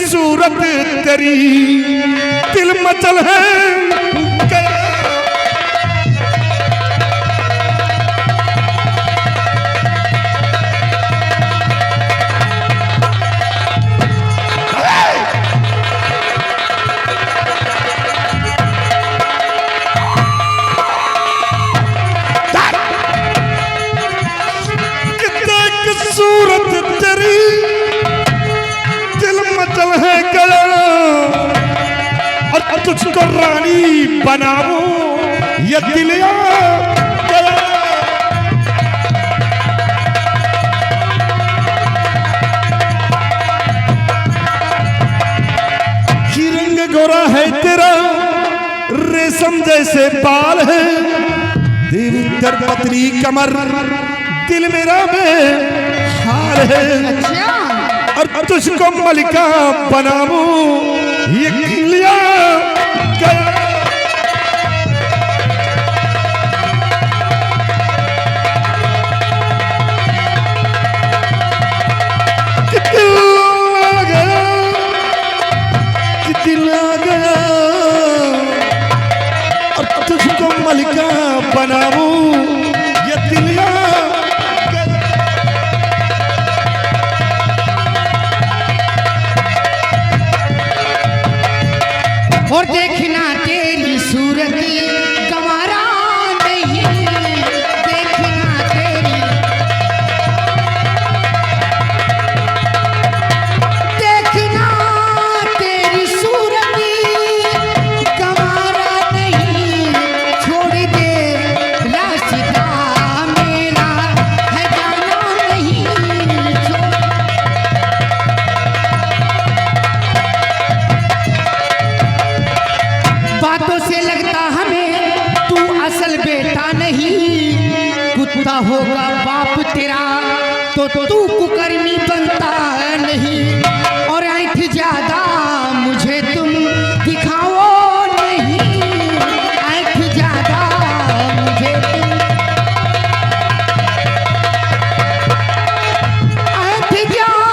सूरत तेरी दिल मचल है गया। सूरत तेरी दिल मचल है गया और तुझको रानी बनाऊं ये दिल गया। ही रंग गोरा है तेरा रेशम जैसे बाल है दिल दर पतली कमर दिल मेरा में हार है और तुझको मलिका बनाऊं ये लिया गया। दिल आ गया और तुझको मलिका बनाऊं ये दिलिया। और देखना तेरी सूरत गवारा नहीं, देखना तेरी सूरत गवारा नहीं। छोड़ दे रास्ता मेरा है जाना नहीं। बातों से लगता हमें तू असल बेटा नहीं, कुत्ता होगा बाप तेरा तो तू कुकर्मी बनता नहीं। और ऐठ ज्यादा मुझे तुम दिखाओ नहीं, ऐठ ज्यादा मुझे तुम ऐठ ज्यादा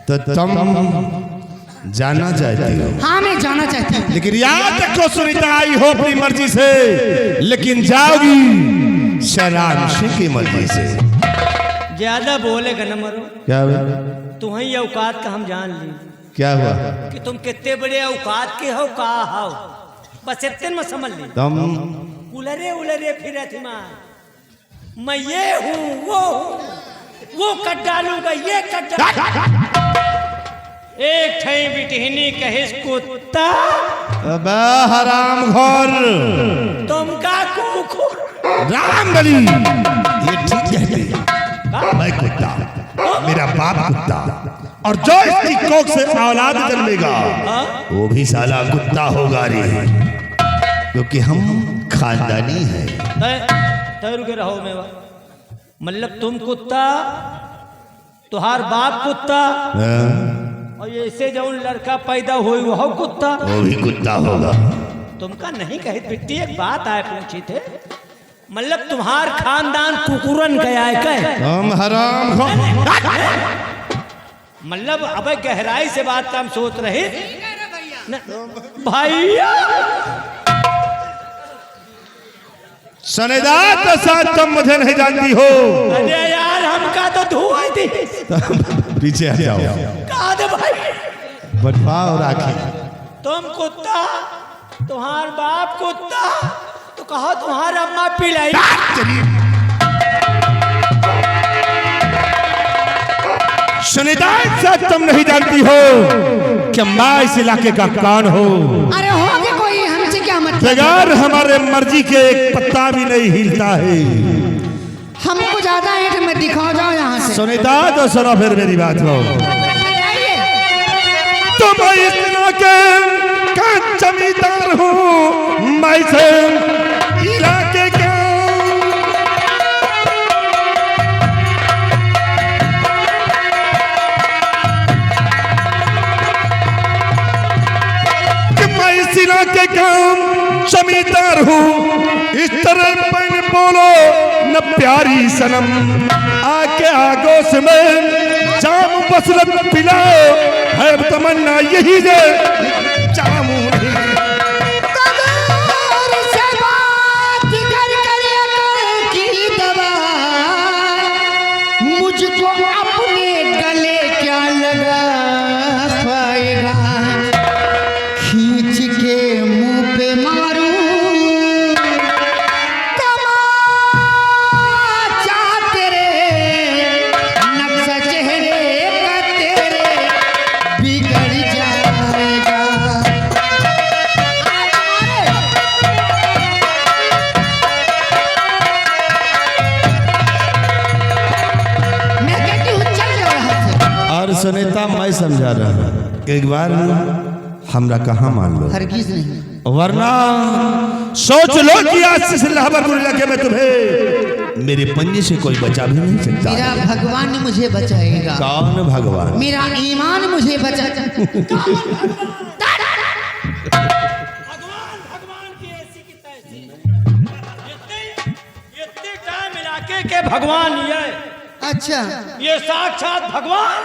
तो तुम जाना चाहती हो? हाँ मैं जाना चाहती हूँ। लेकिन याद रखो सुनीता आई हो अपनी मर्जी से लेकिन जाओगी शराब की मर्जी से। ज्यादा बोलेगा न मरो। क्या हुआ? तुम्हें औकात का हम जान ली। क्या हुआ? कि तुम कितने बड़े औकात के हो का हो बस इतने में समझ ली। तुम उलरे उलरे फिर मैं ये हूँ वो कट डालूंगा ये कट डालूंगा। एक ठई बिटहनी कहिस कुत्ता अबे हराम खोर तुम का कुकुर राम बली ये ठीक है। मैं कुत्ता मेरा बाप कुत्ता और जो इसकी कोख से औलाद जन्मेगा वो भी साला कुत्ता होगा रे क्योंकि हम खानदानी हैं। तैर के रहो मेवा मतलब तुम कुत्ता तुहार बाप कुत्ता और ऐसे जो लड़का पैदा हुई वो कुत्ता वो भी कुत्ता होगा। तुमका नहीं कहे बेटी एक बात आए पूछी थे मतलब तुम्हार खानदान कुकुरन गया है कह हम हराम मतलब अब गहराई से बात का हम सोच रहे भैया सनेदार के साथ तुम मुझे नहीं जानती हो। अरे यार हमका तो धुआं थी पीछे हट जाओ कहा दे भाई बटवाओ राखी। तुम कुत्ता तुम्हार बाप कुत्ता तो कहो तुम्हारा अम्मा पिलाई। सनेदार साथ तुम नहीं जानती हो कि मैं इस इलाके का कौन हूँ। अरे होगे कोई हमसे क्या मतलब? बगैर हमारे मर्जी के एक पत्ता भी नहीं हिलता है। हमको ज्यादा है कि मैं दिखाओ जाओ यहाँ से। सुनीता तो सुनो फिर मेरी बात को। तो मैं इस इलाके का जमींदार हूँ मैं पैसे इलाके का कि मैं इस इलाके का जमींदार हूँ। इस तरह मैंने बोलो न प्यारी सनम, आके आगोश में जाम बसरत पिलाओ, है तमन्ना यही है जामू कदर से बात कर कर अकल की दवा, मुझको अपने गले क्या लगा पाएगा। खींच के मुंह पे मारूं तमाचा तेरे, नक्शा चेहरे का तेरे बिगड़ जाएगा। मैं कहती हूँ चल जाओ यहाँ से। और सुनीता मैं समझा रहा हूँ एक बार हमरा कहाँ मान लो, हरगिज नहीं। वरना सोच लो कि आज से सिलहाबाद इलाके में तुम्हें मेरे पंजे से कोई बचा भी नहीं सकता। मेरा भगवान मुझे बचाएगा। कौन भगवान? मेरा ईमान मुझे बचाएगा। भगवान भगवान की ऐसी की तैसी। इतने टाइम इलाके के भगवान ये, अच्छा ये साक्षात भगवान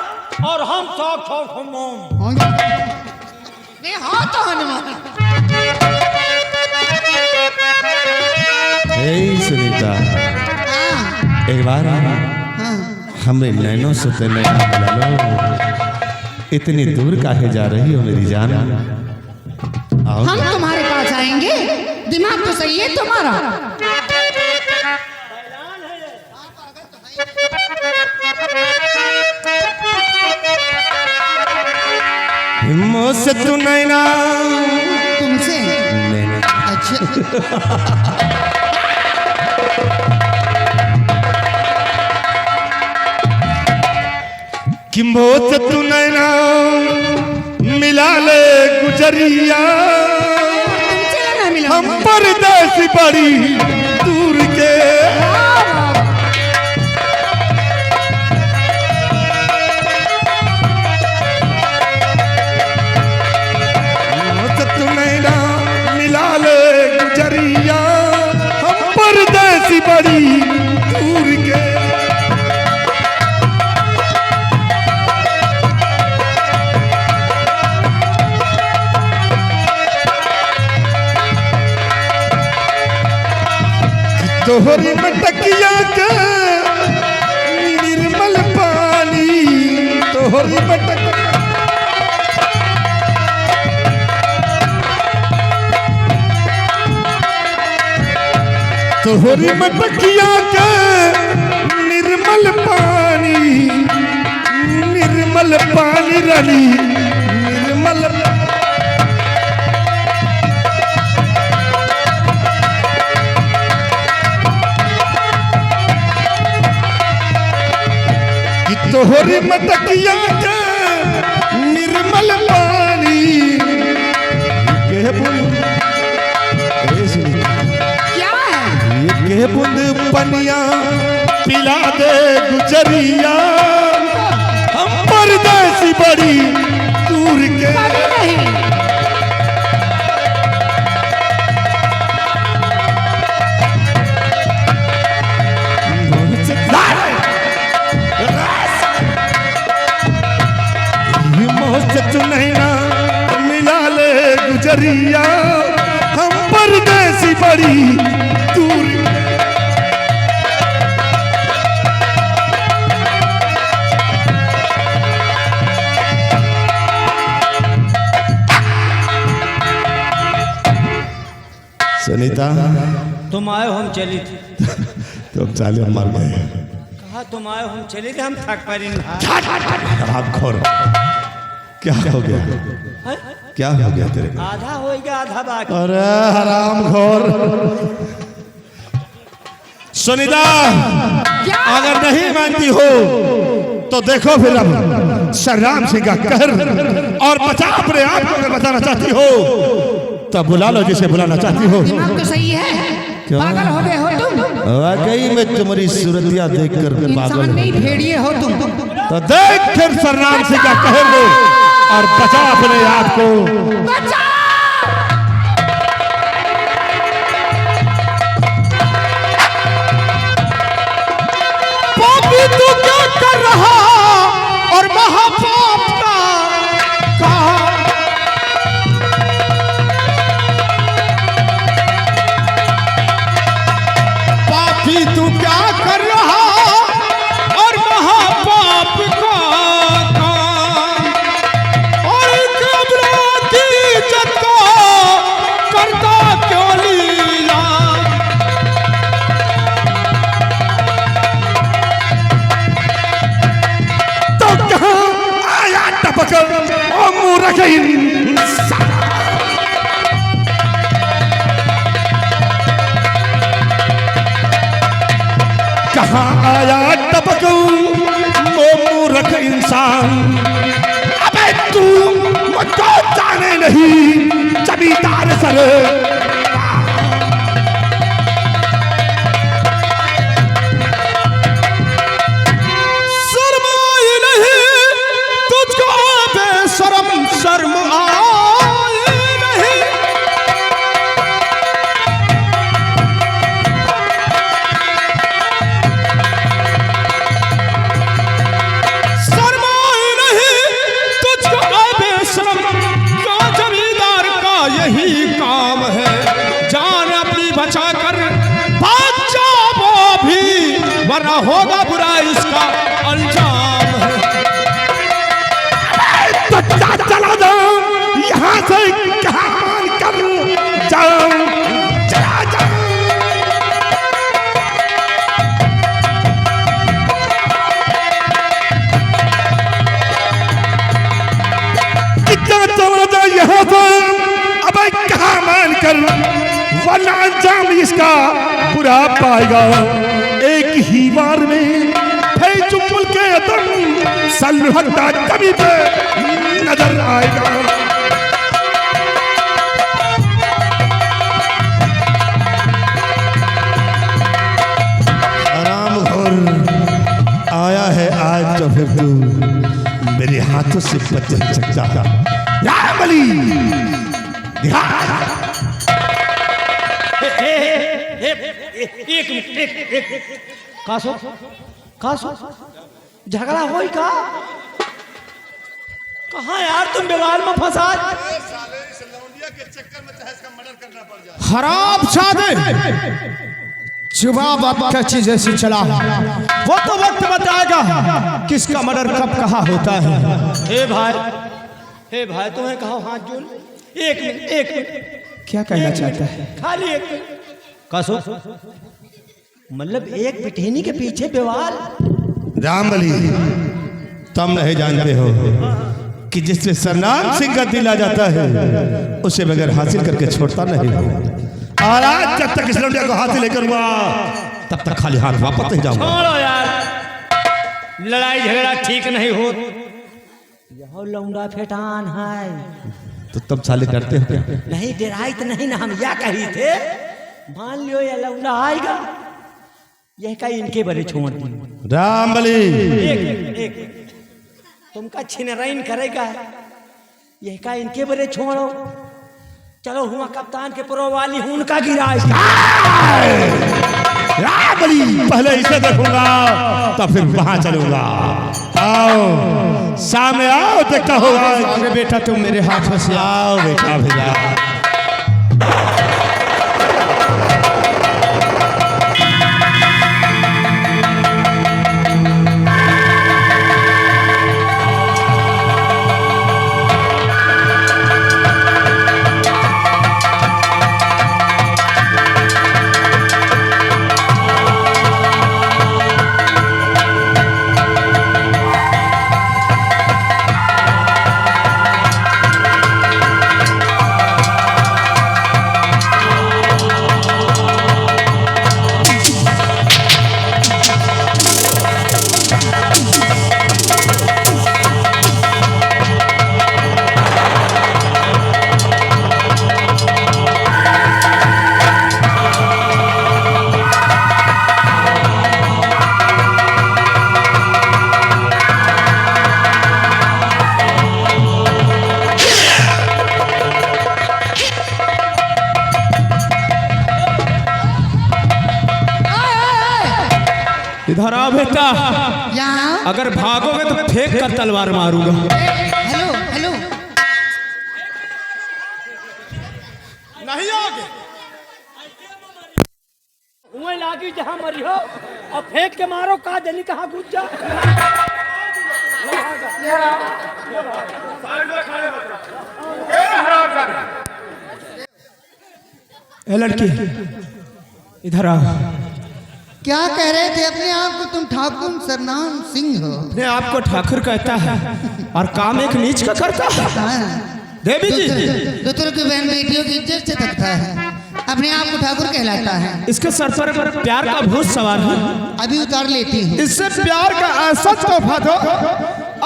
और हम साक्षात हनुमान। नहीं हाँ तो हनुमान। ए सुनीता हाँ, एक बार हाँ। हमें नैनों से ते नैना मिला लो। इतनी दूर काहे जा रही हो मेरी जान? आओ हम तुम्हारे पास आएंगे। दिमाग तो सही है तुम्हारा। हिम्मत से तू नैना तुमसे नैना अच्छा कि मोत तू नैना मिला ले गुजरिया, तुमसे ना मिला। हम परदेसी बड़ी दूर के। मोत तू नैना मिला ले गुजरिया, हम परदेसी बड़ी दूर के। तोहरी मटकिया के निर्मल पानी, तोहरी मटकिया तोहरी मटकिया के निर्मल पानी, निर्मल पानी रानी निर्मल। तोहरी मटकिया के निर्मल पानी के बूंद, क्या है? ये के बूंद पनिया पिला दे गुजरिया, हम परदेसी बड़ी दूर के। कभी नहीं। नैना मिला ले गुजरिया, हम परदेसी बड़ी दूर। सुनीता तुम आए हो हम चली थी। तो अब चाले मर गए। कहा तुम आए हो हम चले थे, हम थक पा रही। आप खोर क्या हो गया? क्या हो गया तेरे को? आधा हो गया आधा बाकी। अरे हराम खोर सुनीता, अगर नहीं मानती हो तो देखो फिर अब श्री राम सिंह का कहर, और बचा अपने आप को अगर बताना चाहती हो तब बुला लो जिसे बुलाना चाहती हो। दिमाग तो सही है, पागल हो गए हो तुम। वाकई में तुम्हारी सूरतिया देखकर पागल इंसान हो नहीं, गया। भेड़िए हो तुम। तो देख फिर सरनाम से क्या कहेंगे और बचा अपने आप को। पापी तू क्या कर रहा और महापाप का कहा। पापी तू क्या कर रहा और महापाप का काम, और कब्रों की इज्जत को करता क्यों लीला। आया टपक ओ मूर्ख इंसान। कहाँ आया टपक ओ मूर्ख इंसान। अबे तू मुझको जाने नहीं जमींदार सर। शर्म शर्म आए नहीं। शर्म आए नहीं तुझको आबे शर्म का। जमींदार का यही काम है, जान अपनी बचा कर भाग जाओ वो भी, वरना होगा बुरा इसका अंजाम है। चला जाओ यहाँ से, कहां कर जाओ, चला जाओ। कितना चला जाओ यहाँ से, अब कहां मान कर, वरना अंजाम इसका बुरा पाएगा। एक ही बार में है चुम्बल के दम सलहटा कभी पे नजर आएगा। आराम घोर आया है आज, तो फिर तू मेरे हाथों से बच नहीं सकता। राम अली दिखा। एक कासो कासो झगड़ा होई का। कहाँ यार तुम विवाद में फंसा। हराम सादे जवाब आपका चीज ऐसी चला, वो तो वक्त बताएगा किसका मर्डर कब कहाँ होता है। हे भाई तुम्हें कहो हाथ जोड़। एक मिनट क्या कहना चाहता है? खाली एक मिनट। कासो मतलब एक पिटेनी के पीछे विवाद। राम अली तुम नहीं जानते हो कि जिससे सरनाम सिंह का दिल आ जाता है उसे बगैर हासिल करके छोड़ता नहीं हो। और आज जब तक इस लौंडिया को हासिल लेकर हुआ तब तक खाली हाथ वापस नहीं जाऊंगा। छोड़ो यार, लड़ाई झगड़ा ठीक नहीं हो। यह लौंडा फेटान है तो तब साले करते हो क्या? नहीं डराई तो नहीं ना, हम या कही थे मान लियो ये लौंडा आएगा, यह का इनके बड़े छोड़ दी। राम अली एक तुमका छिनराइन करेगा, यह का इनके बड़े छोड़ो। चलो हुआ कप्तान के प्रो वाली हूं उनका गिरा। राम अली पहले इसे देखूंगा तब फिर वहां चलूंगा। आओ सामने आओ तो कहो अरे बेटा तुम मेरे हाथों से आओ बेटा भेजा। इधर आ बेटा, यहाँ अगर भागोगे तो फेंक कर तलवार मारूंगा। हेलो हेलो, नहीं आगे वहीं लागी जहाँ मरी हो और फेंक के मारो, का जनी कहाँ घुस जा। ए लड़की इधर आ। क्या कह रहे थे अपने आप को? तुम ठाकुर सरनाम सिंह हो? अपने आप को ठाकुर कहता है और काम एक नीच का करता है। हाँ। देवी जी, दूसरों की बहन बेटियों की इज्जत से रखता है, अपने आप को ठाकुर कहलाता है। इसके सर पर प्यार का भूत सवार है। अभी उतार लेती हूँ। इससे प्यार का ऐसा तोहफा दो,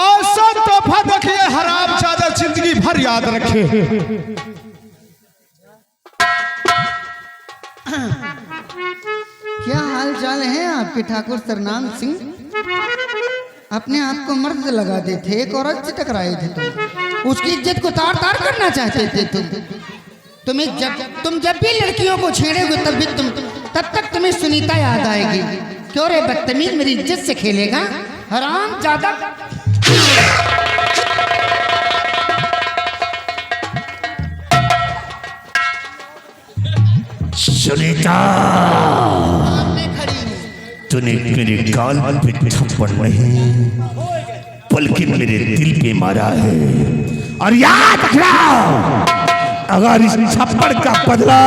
ऐसा तोहफा दो कि ये हराम ज्यादा जिंदगी भर याद रखे। क्या हाल चाल है आपके ठाकुर सरनाम सिंह? अपने आप को मर्द लगाते थे, एक औरत से टकराए थे तुम, उसकी इज्जत को तार तार करना चाहते थे तुम जब भी लड़कियों को छेड़ोगे तब तक तुम्हें सुनीता याद आएगी। क्यों रे बदतमीज, मेरी इज्जत से खेलेगा? हराम ज्यादा। सुनीता, तूने मेरे गाल पे थप्पड़ नहीं बल्कि मेरे दिल पे मारा है। और याद रखना, अगर इस थप्पड़ का बदला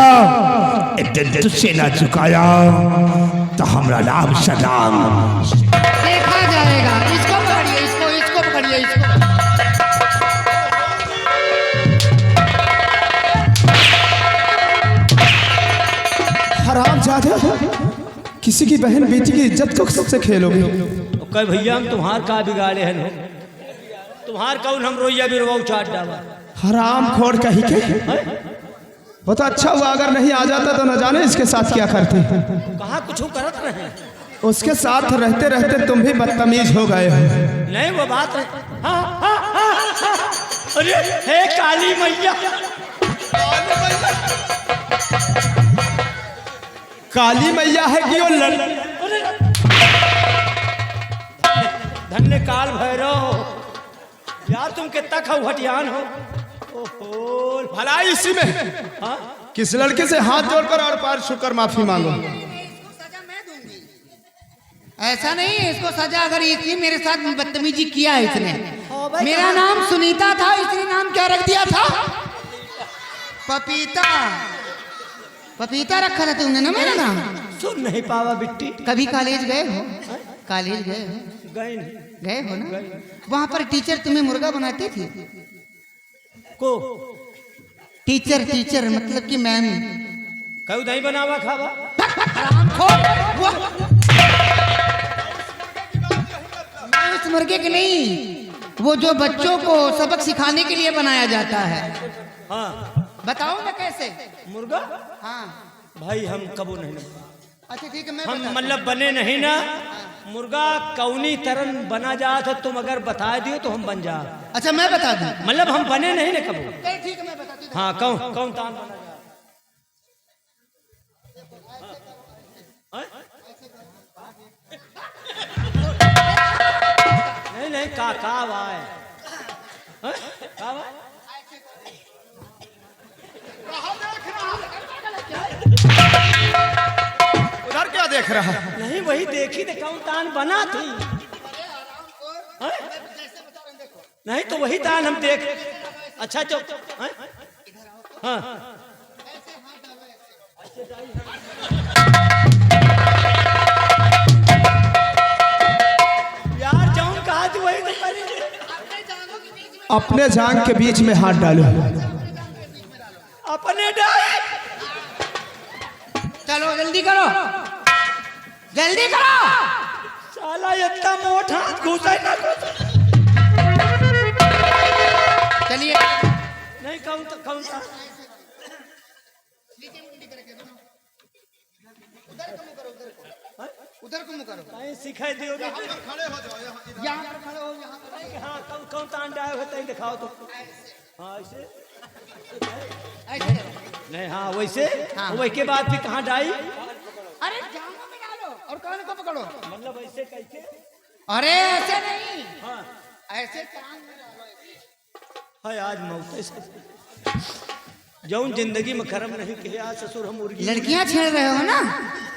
एक दिन तुझसे ना चुकाया तो हमारा नाम सदाम। देखा जाएगा। इसको पकड़िए, इसको पकड़िए, इसको। हराम ज्यादा, किसी की बहन बेटी की इज्जत को सबसे खेलोगे। तो कह भैया हम तुम्हार का बिगाड़े हैं लोग, तुम्हार कौन हम रोइया बिरवा चाट डाला। हराम खोर कहीं के। बहुत अच्छा हुआ, अगर नहीं आ जाता तो न जाने इसके साथ क्या करते। कहाँ कुछ करत रहे, उसके साथ रहते रहते तुम भी बदतमीज हो गए हो। नहीं वो बात है। हाँ, हाँ, हाँ, हाँ। अरे हे काली मैया, काली मैया है कि वो धन्य काल भैरव। यार तुम कितना खौहटियान हो। ओहो भलाई इसी में। हाँ? किस लड़के से हाथ जोड़कर और पार छूकर माफी मांगो। ऐसा नहीं है, इसको सजा अगर इसने मेरे साथ बदतमीजी किया है इसने। मेरा नाम सुनीता था, इसने नाम क्या रख दिया था? पपीता। पपीता रखा था तुमने ना मेरा नाम। सुन नहीं पावा बिट्टी। कभी कॉलेज गए हो? कॉलेज गए हो? गए नहीं। गए हो ना? वहाँ पर टीचर तुम्हें मुर्गा बनाती थी को? टीचर मतलब कि मैम। कहू नहीं बनावा खावा। मैं उस मुर्गे के नहीं, वो जो बच्चों को सबक सिखाने के लिए बनाया जाता है। हाँ बताओ ना कैसे? मुर्गा? हाँ भाई हम कबू नहीं बना। अच्छा ठीक है, मैं हम बता- मतलब बने नहीं ना। मुर्गा कौनी तरन बना जात है, तुम अगर बता दियो तो हम बन जा। अच्छा मैं बता दूं। मतलब हम बने नहीं ना कबू। ठीक है मैं बता दूं। हाँ कौन कौन तान बना जा। नहीं नहीं का वाय का वाय। उधर क्या देख रहा है? नहीं वही देखी तो कौन तान बना थी। हाँ? नहीं तो वही तान हम देख। अच्छा चुप। हाँ? हाँ यार जाऊं कहा तू वही तो करी। अपने जांग के बीच में हाथ डालो। अपने डाल। चलो जल्दी करो, जल्दी करो। साला इतना मोट हाथ घुसा ना घुसा। चलिए नहीं कौन सा। उधर को मुंह करो। कहीं सिखाई दियो यहाँ पर खड़े हो, यहाँ पर। हाँ कौन तान डाल होता है दिखाओ तो। हाँ ऐसे ऐसे करो। नहीं हाँ वैसे। हाँ। वही के बाद फिर कहाँ डाई? अरे जांघों में डालो। और कान को पकड़ो। मतलब ऐसे कैसे? अरे ऐसे नहीं, हाँ ऐसे टांग में डालो। हाय आज मौत से जौन जिंदगी में कर्म नहीं किया आज ससुर हम मुर्गी लड़कियां छेड़ रहे हो ना,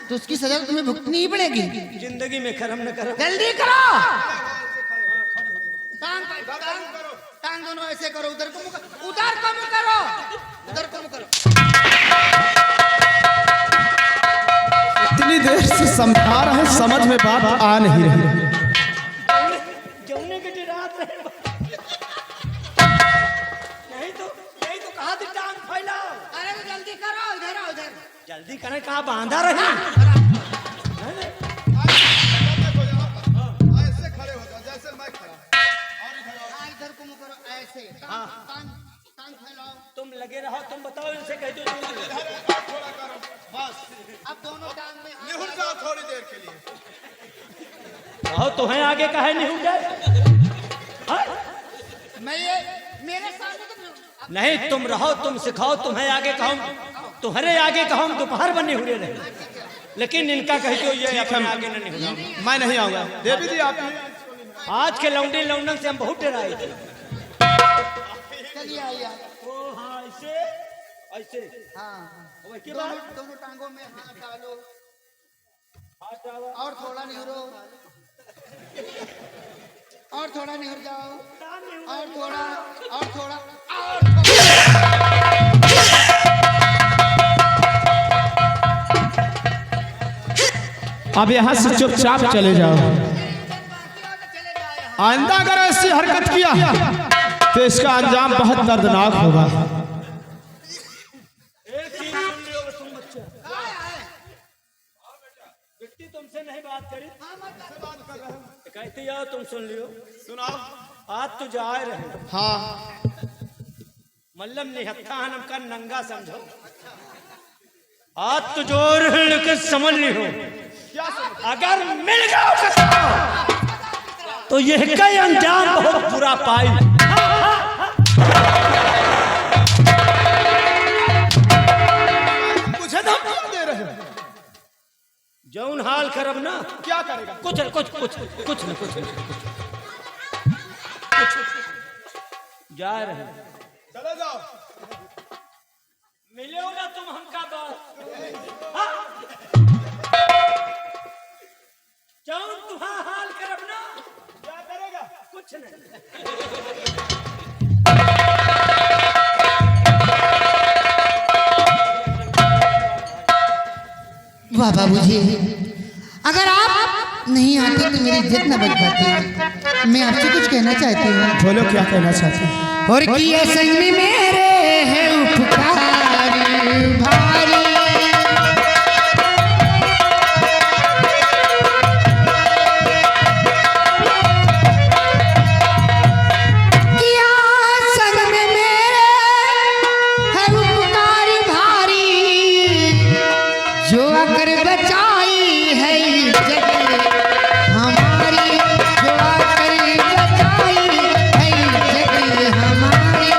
तो उसकी सजा तुम्हें भुगतनी ही पड़ेगी। जिंदगी में कर्म न करो। जल्दी करो। टांग दोनों ऐसे करो, उधर को मुंह करो, उधर को मुंह करो, उधर को मुंह करो। इतनी देर से समझा रहे, समझ में बात आ नहीं रही। जौने के रात रहे यही तो कहा थी टांग फैलाओ। अरे तो जल्दी करो, इधर आओ, इधर। जल्दी करें, कहा बांधा रहे। ऐसे खड़े हो जाओ जैसे मैं खड़ा। इधर को मुंह करो, ऐसे। टांग फैलाओ। तुम लगे रहो, तुम बताओ इनसे कह दो। थोड़ा करो बस। अब दोनों टांग में हाथ निहुर जाओ थोड़ी देर के लिए। कहो तुम्हें आगे कहे नहीं उठ जाए। मैं ये मेरे सामने तो नहीं तुम रहो, तुम सिखाओ, तुम्हें आगे कहो, तुम्हारे आगे कहो हम दोपहर बने हुए रहे, लेकिन इनका कह दो ये अपने आगे न नहीं होगा। मैं नहीं आऊंगा। देवी जी आप आज के लौंडे लौंडन से हम बहुत डराए थे। चलिए आइए। ओ हाँ ऐसे ऐसे हाँ, के बाद दोनों टांगों में हाथ डालो हाथ डालो। और थोड़ा निहुरो, और थोड़ा निहुर जाओ, और थोड़ा, और थोड़ा, और थोड़ा। अब यहाँ से चुपचाप चले जाओ। आइंदा अगर ऐसी हरकत किया तो इसका अंजाम बहुत दर्दनाक होगा। एक चीज सुन लियो तुम बच्चा, बेटी तुमसे नहीं बात करी, कहती आओ तुम सुन लियो। सुनाओ। आज तो जाए रहे। हाँ मल्लम निहत्था हनम का नंगा समझो। आज तो जोर के समझ ली हो, अगर मिल गया तो यह कई अंजाम बहुत बुरा पाई। मुझे धमकी दे रहे हो? जौन हाल करब ना, क्या करेगा? कुछ न कुछ कुछ कुछ न कुछ जा रहे। चले जाओ। मिलो ना तुम हमका बात। जौन तुम्हारा हाल करब ना, क्या करेगा? कुछ नहीं। वाह बाबूजी, अगर आप नहीं आते तो मेरी इज्जत न बच पाती। मैं आपसे कुछ कहना चाहती हूँ। बोलो क्या कहना चाहते हैं? और किए संग में मेरे है उपकार भारी, किया संग में मेरे है उपकार भारी, जो अगर बचाई है इज्जत हमारी, जो अगर बचाई है इज्जत हमारी।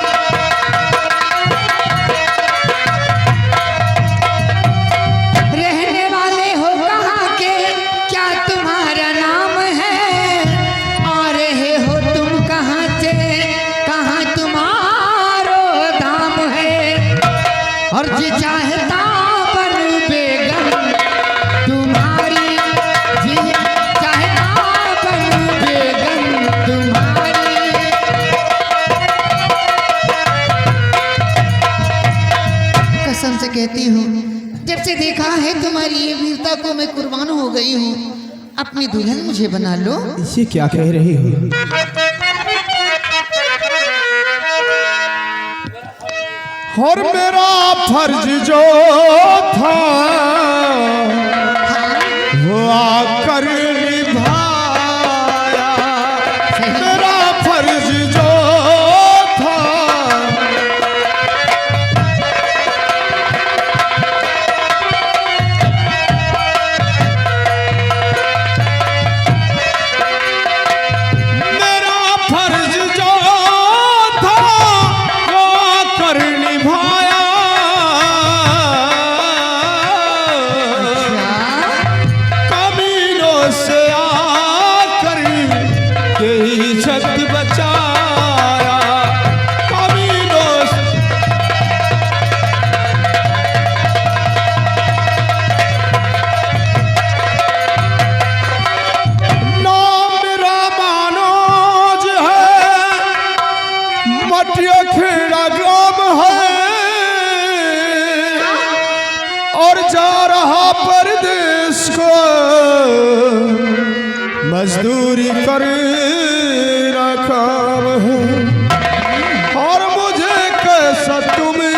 रहने वाले हो कहाँ के, क्या तुम्हारा नाम है, आ रहे हो तुम कहाँ से, कहाँ तुम्हारो धाम है। और जी चाहता बन बेगम तुम्हारी, जी चाहता बन बेगम तुम्हारी। कसम से कहती हूँ, जब से देखा है तुम्हारी ये वीरता को, मैं कुर्बान हो गई हूँ। अपनी दुल्हन मुझे बना लो। इसे क्या कह रही हो? और मेरा फर्ज जो था वो आकर निभाया, मेरा फर्ज जो था मेरा फर्ज जो था वो कर निभाया, जा रहा परदेश को मजदूरी कर काम है और मुझे कैसा तुमने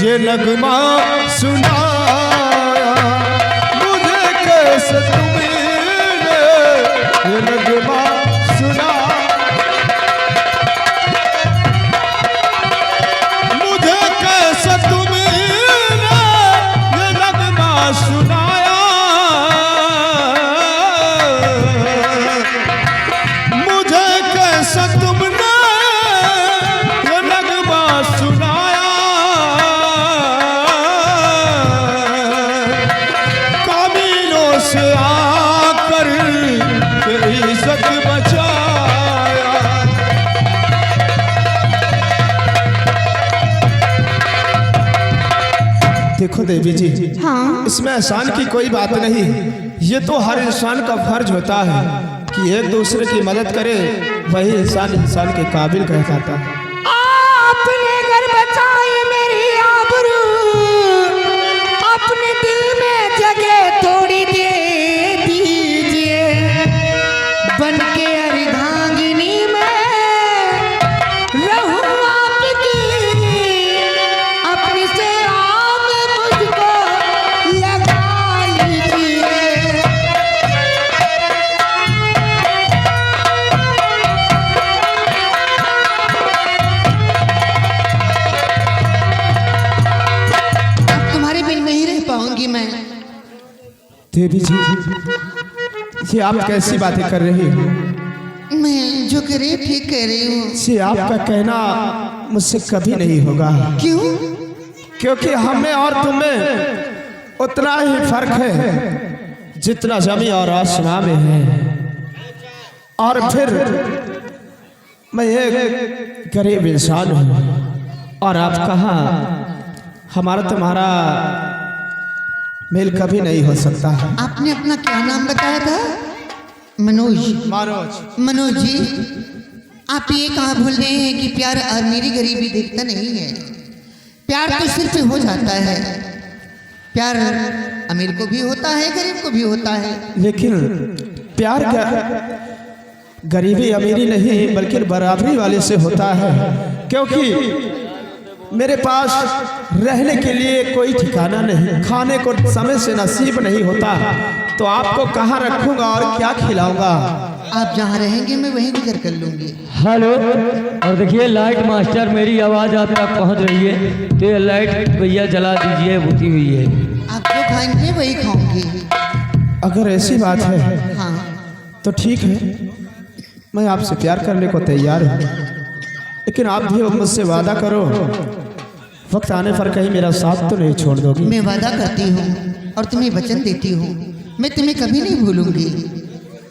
ये नगमा सुनाया मुझे कैसा तुमने ये नगमा सुना मुझे कैसा तुमने ये नगमा सुनाया मुझे कैसा तुमने ये नगमा सुनाया कामिलों से आकर तेरी इज्जत बचाया देखो देवी जी हाँ इसमें एहसान की कोई बात नहीं ये तो हर इंसान का फर्ज होता है कि एक दूसरे की मदद करे वही इंसान इंसान के काबिल कह पाता है आपने घर बचाई मेरी आबरू अपने दिल में जगह थोड़ी दे दीजिए बन के अर्धांगिनी में रहूं आपकी अपनी से आम मुझको लगा लीजिए अब तुम्हारे बिन नहीं रह पाऊंगी मैं। देवी जी ये आप कैसी बातें कर रही हो मैं जो कह रही हूँ ठीक कह रही हूँ। ये आपका कहना मुझसे कभी नहीं होगा क्यों? क्योंकि हमें और तुम्हें उतना ही फर्क है जितना जमी और आसमां में है और फिर मैं एक गरीब इंसान हूँ और आप कहाँ हमारा तुम्हारा मेल कभी नहीं हो सकता आपने अपना क्या नाम बताया था? मनोज। मनोज जी आप ये कहाँ भूल गए हैं कि प्यार अमीरी गरीबी देखता नहीं है। प्यार तो सिर्फ हो जाता है। प्यार अमीर को भी होता है गरीब को भी होता है। लेकिन प्यार क्या गरीबी अमीरी नहीं बल्कि बराबरी वाले से होता है क्योंकि मेरे पास रहने के लिए कोई ठिकाना नहीं खाने को समय से नसीब नहीं होता तो आपको कहाँ रखूंगा और क्या खिलाऊंगा आप जहाँ रहेंगे मैं वहीं गुजर कर लूंगी। हेलो और देखिए लाइट मास्टर मेरी आवाज़ आप तक पहुंच रही है तो ये लाइट भैया जला दीजिए बुती हुई है। आप जो खाएंगे वही खाऊंगी। अगर ऐसी बात है हाँ तो ठीक है मैं आपसे प्यार करने को तैयार हूँ लेकिन आप भी मुझसे वादा करो वक्त आने पर कहीं मेरा साथ तो नहीं छोड़ दोगी मैं वादा करती हूँ और तुम्हें वचन देती हूँ मैं तुम्हें कभी नहीं भूलूंगी।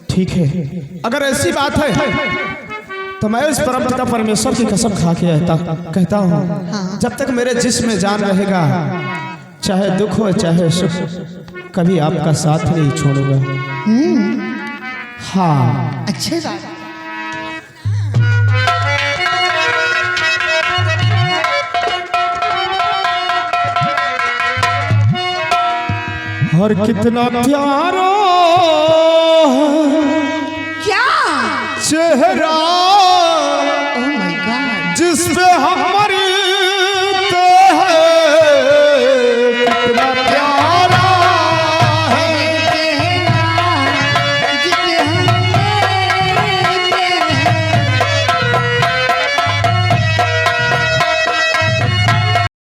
ठीक है अगर ऐसी बात है तो मैं इस परमपिता परमेश्वर की कसम खा के कहता हूँ जब तक मेरे जिस्म में जान रहेगा चाहे दुख हो चाहे सुख कभी आपका साथ नहीं छोड़ूंगा। हाँ अच्छे बात। और कितना प्यारा क्या चेहरा